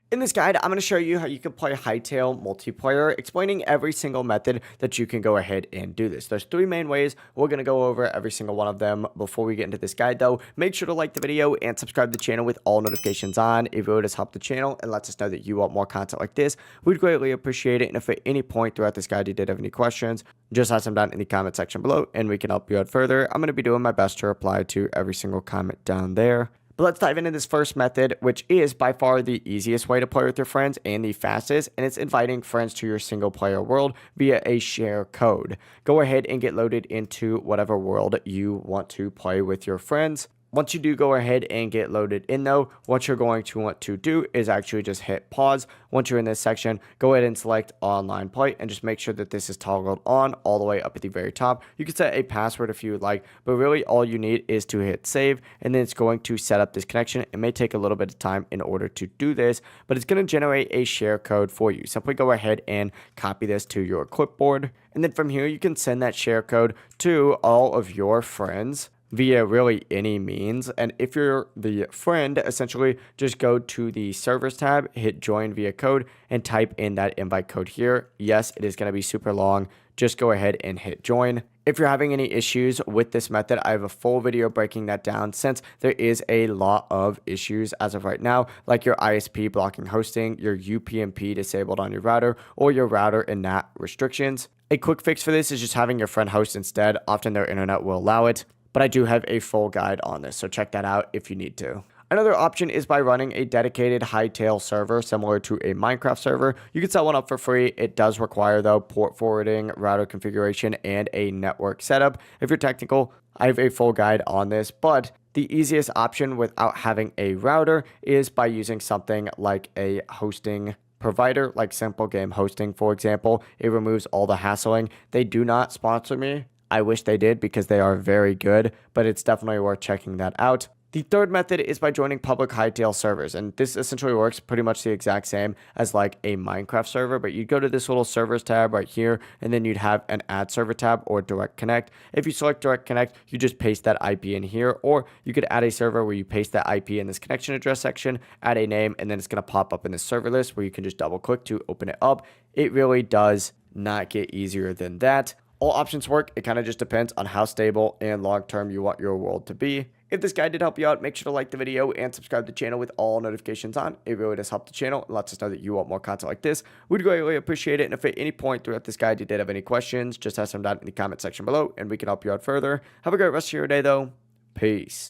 In this guide, I'm going to show you how you can play Hytale multiplayer, explaining every single method that you can go ahead and do this. There's three main ways. We're going to go over every single one of them. Before we get into this guide, though, make sure to like the video and subscribe to the channel with all notifications on. It really does help the channel and lets us know that you want more content like this. We'd greatly appreciate it. And if at any point throughout this guide you did have any questions, just ask them down in the comment section below and we can help you out further. I'm going to be doing my best to reply to every single comment down there. But let's dive into this first method, which is by far the easiest way to play with your friends and the fastest, and it's inviting friends to your single player world via a share code. Go ahead and get loaded into whatever world you want to play with your friends. Once you do go ahead and get loaded in though, what you're going to want to do is actually just hit pause. Once you're in this section, go ahead and select online play and just make sure that this is toggled on all the way up at the very top. You can set a password if you would like, but really all you need is to hit save and then it's going to set up this connection. It may take a little bit of time in order to do this, but it's going to generate a share code for you. Simply go ahead and copy this to your clipboard. And then from here, you can send that share code to all of your friends via really any means. And if you're the friend, essentially just go to the servers tab, hit join via code and type in that invite code here. Yes, it is going to be super long. Just go ahead and hit join. If you're having any issues with this method, I have a full video breaking that down since there is a lot of issues as of right now, like your ISP blocking hosting, your UPnP disabled on your router, or your router and NAT restrictions. A quick fix for this is just having your friend host instead. Often their internet will allow it. But I do have a full guide on this, so check that out if you need to. Another option is by running a dedicated Hytale server similar to a Minecraft server. You can set one up for free. It does require, though, port forwarding, router configuration, and a network setup. If you're technical, I have a full guide on this, but the easiest option without having a router is by using something like a hosting provider, like Simple Game Hosting, for example. It removes all the hassling. They do not sponsor me. I wish they did because they are very good, but it's definitely worth checking that out. The third method is by joining public Hytale servers, and this essentially works pretty much the exact same as like a Minecraft server, but you'd go to this little servers tab right here, and then you'd have an add server tab or direct connect. If you select direct connect, you just paste that IP in here, or you could add a server where you paste that IP in this connection address section, add a name, and then it's going to pop up in the server list where you can just double click to open it up. It really does not get easier than that. All options work. It kind of just depends on how stable and long-term you want your world to be. If this guide did help you out, make sure to like the video and subscribe to the channel with all notifications on. It really does help the channel and lets us know that you want more content like this. We'd greatly appreciate it. And if at any point throughout this guide you did have any questions, just ask them down in the comment section below and we can help you out further. Have a great rest of your day though. Peace.